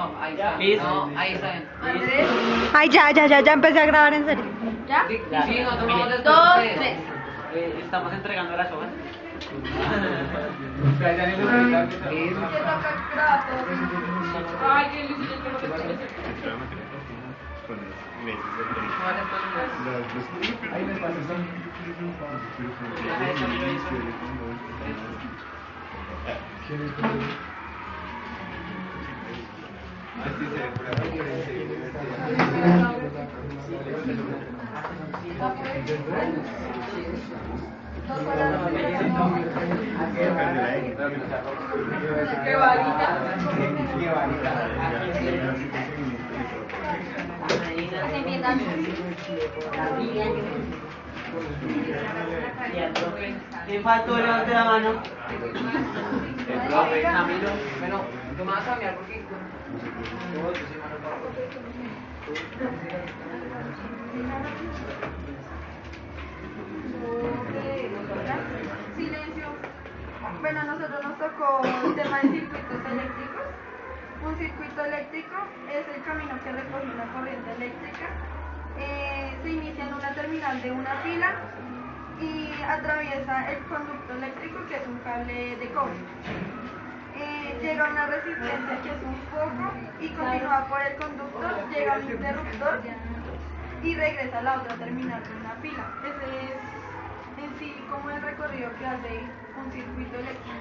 No, ahí está. Liz. No, ahí está bien. Andrés. Ay, ya empecé a grabar en serio. ¿Ya? Sí, nosotros vamos después de 2, ustedes. 3. Estamos entregando las hojas. ¿Qué toca grabar todo? Ay, qué lindo, yo tengo que hacer. Qué varita. ¿Quién faltó? Levante la mano. Camilo, bueno, tú me vas a cambiar porque yo soy malo Silencio. Bueno, a nosotros nos tocó el tema de circuitos eléctricos. Un circuito eléctrico es el camino que recoge una corriente eléctrica. Se inicia en una terminal de una pila y atraviesa el conducto eléctrico, que es un cable de cobre. Llega a una resistencia, que es un foco, y continúa por el conductor, llega al interruptor y regresa a la otra terminal de una pila. Ese es en sí como el recorrido que hace un circuito eléctrico.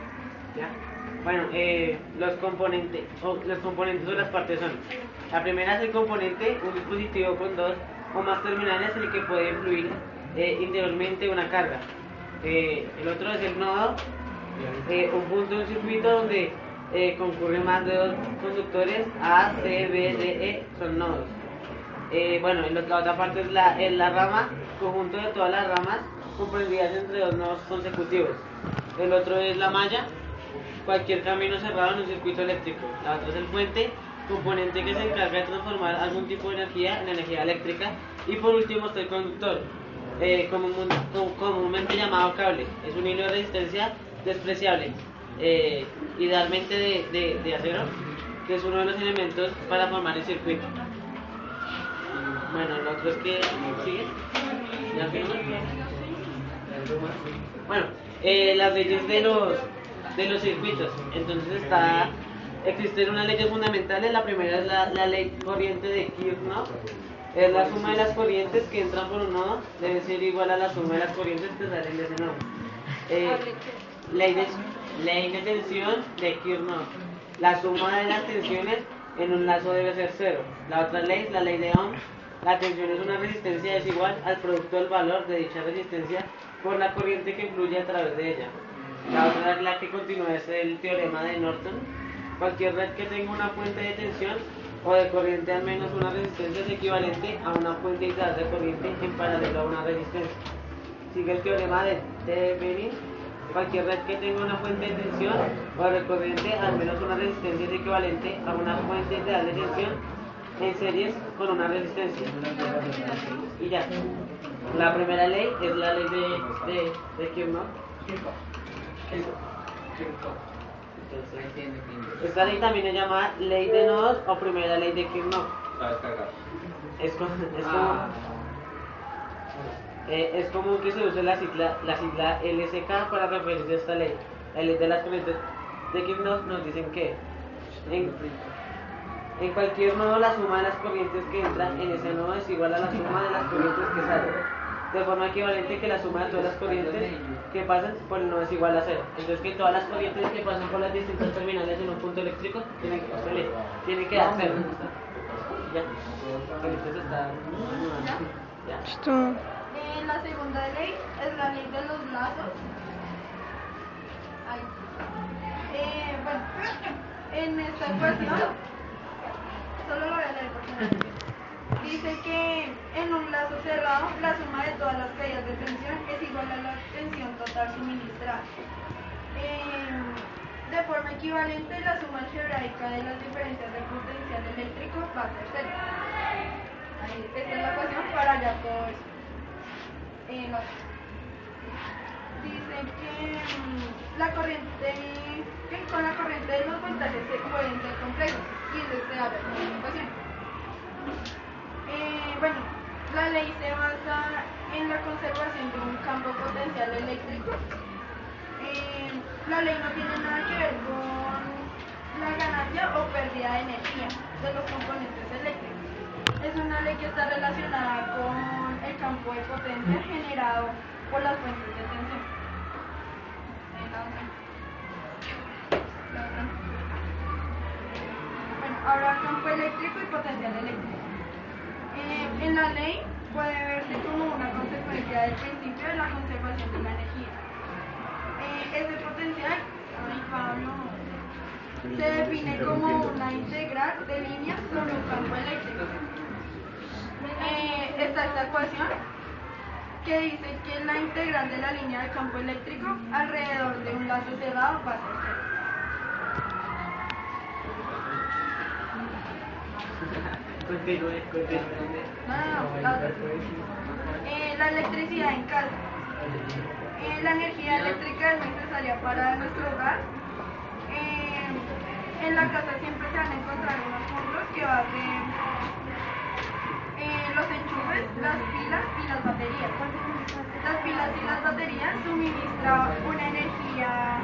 ¿Ya? Bueno, los componentes o las partes son: la primera es el componente, un dispositivo con dos o más terminales en el que puede influir interiormente una carga. El otro es el nodo, un punto de un circuito donde concurren más de dos conductores. A, C, B, D, E son nodos. Bueno, la otra parte es la rama, conjunto de todas las ramas comprendidas entre dos nodos consecutivos. El otro es la malla, cualquier camino cerrado en un circuito eléctrico. La otra es el puente, componente que se encarga de transformar algún tipo de energía en energía eléctrica. Y por último está el conductor, comúnmente llamado cable. Es un hilo de resistencia despreciable, idealmente de acero, que es uno de los elementos para formar el circuito. Bueno, el otro es que sigue. ¿Ya firma? Bueno, las leyes de los circuitos. Entonces existen unas leyes fundamentales. La primera es la ley corriente de Kirchhoff. Es la suma de las corrientes que entran por un nodo debe ser igual a la suma de las corrientes que salen de ese nodo. Ley de tensión de Kirchhoff. La suma de las tensiones en un lazo debe ser cero. La otra ley es la ley de Ohm. La tensión es una resistencia desigual al producto del valor de dicha resistencia por la corriente que fluye a través de ella. La otra regla que continúa es el teorema de Norton. Cualquier red que tenga una fuente de tensión o de corriente al menos una resistencia es equivalente a una fuente ideal de corriente en paralelo a una resistencia. Sigue el teorema de Thevenin. Cualquier red que tenga una fuente de tensión o de corriente al menos una resistencia es equivalente a una fuente ideal de tensión en series con una resistencia. Y ya. La primera ley es la ley de Kirchhoff. Entonces, esta ley también es llamada ley de nodos o primera ley de Kirchhoff. Es común que se use la sigla LSK para referirse a esta ley. La ley de las corrientes de Kirchhoff nos dicen que en cualquier nodo la suma de las corrientes que entran en ese nodo es igual a la suma de las corrientes que salen, de forma equivalente que la suma de todas las corrientes que pasan por el nodo es igual a cero. Entonces que todas las corrientes que pasan por las distintas terminales en un punto eléctrico tienen que dar cero. Ya. Entonces está... Ya. La segunda ley es la ley de los lazos. Bueno, en esta ecuación, solo lo voy a leer porque dice que en un lazo cerrado la suma de todas las caídas de tensión es igual a la tensión total suministrada. De forma equivalente, la suma algebraica de las diferencias de potencial eléctrico va a ser cero. Esta es la ecuación para hallar todo eso. Dice que con la corriente de los voltajes se pueden ser complejos y es deseable ahora es una ecuación. Bueno, la ley se basa en la conservación de un campo potencial eléctrico. La ley no tiene nada que ver con la ganancia o pérdida de energía de los componentes eléctricos. Es una ley que está relacionada con el campo de potencia generado por las fuentes de tensión. Bueno, ahora campo eléctrico y potencial eléctrico. En la ley puede verse como una consecuencia del principio de la conservación de la energía. Ese potencial, Pablo, se define como una integral de líneas sobre un campo eléctrico. Está esta ecuación que dice que la integral de la línea del campo eléctrico alrededor de un lazo cerrado va a ser cero. La electricidad en casa. La energía eléctrica es necesaria para nuestro hogar. En la casa siempre se van a encontrar unos puntos que va a ser los enchufes, las pilas y las baterías. Las pilas y las baterías suministran una energía,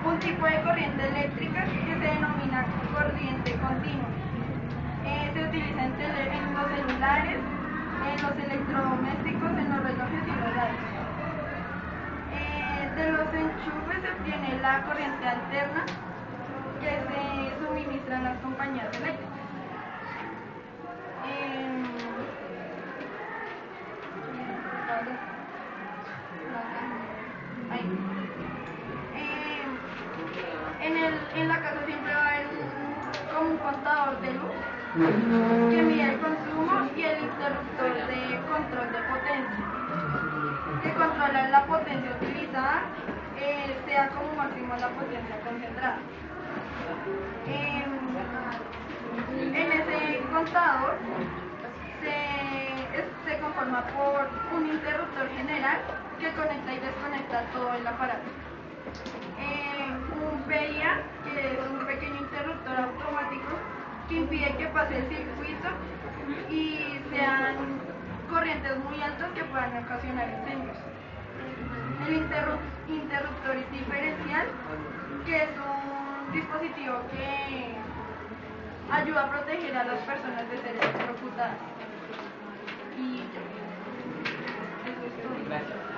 un tipo de corriente eléctrica que se denomina corriente continua. Se utiliza en los celulares, en los electrodomésticos, en los relojes y los radios. De los enchufes se obtiene la corriente alterna que se suministra en las compañías eléctricas. En la casa siempre va a haber como un contador de luz que mide el consumo y el interruptor de control de potencia que controla la potencia utilizada, sea como máximo la potencia concentrada. En ese contador se conforma por un interruptor general que conecta y desconecta todo el aparato. Un PIA, que es un pequeño interruptor automático que impide que pase el circuito y sean corrientes muy altas que puedan ocasionar incendios. El interruptor diferencial, que es un dispositivo que ayuda a proteger a las personas de ser electrocutadas. Y eso es todo. Gracias.